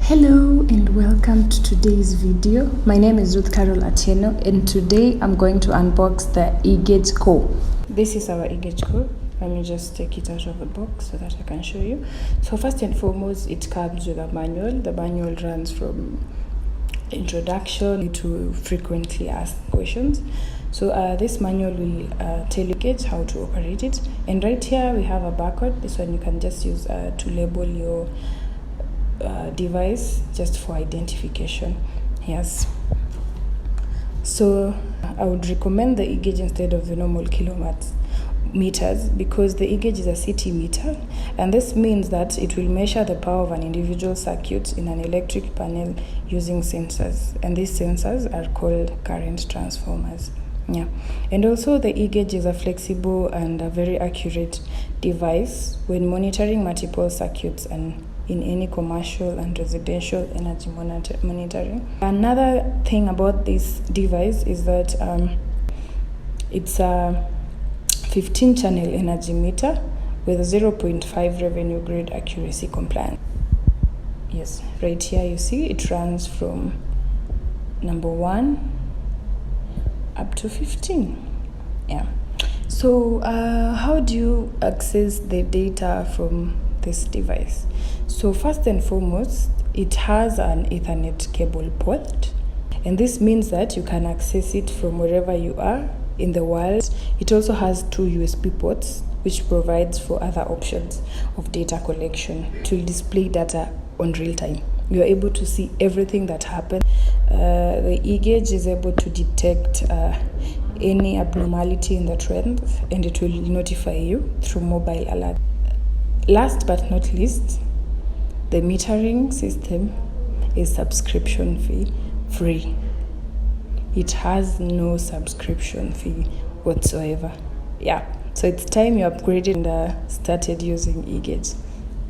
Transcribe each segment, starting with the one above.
Hello and welcome to today's video. My name is Ruth Carol Atieno and today I'm going to unbox the eGauge core. This is our eGauge core. Let me just take it out of the box so that I can show you. So first and foremost, it comes with a manual. The manual runs from introduction to frequently asked questions. So this manual will tell you how to operate it. And right here we have a barcode. This one you can just use to label your device just for identification. Yes, so I would recommend the eGauge instead of the normal meters because the eGauge is a CT meter, and this means that it will measure the power of an individual circuit in an electric panel using sensors, and these sensors are called current transformers. Yeah, and also the eGauge is a flexible and a very accurate device when monitoring multiple circuits and in any commercial and residential energy monitoring. Another thing about this device is that it's a 15-channel energy meter with a 0.5 revenue grade accuracy compliance. Yes, right here you see it runs from number 1 up to 15. Yeah. So how do you access the data from this device? So first and foremost, it has an Ethernet cable port, and this means that you can access it from wherever you are in the world. It also has 2 USB ports, which provides for other options of data collection to display data on real time. You are able to see everything that happens. The eGauge is able to detect any abnormality in the trend, and it will notify you through mobile alert. Last but not least, the metering system is subscription fee free. It has no subscription fee whatsoever. Yeah, so it's time you upgraded and started using eGauge.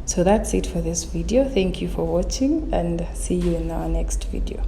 So that's it for this video. Thank you for watching and see you in our next video.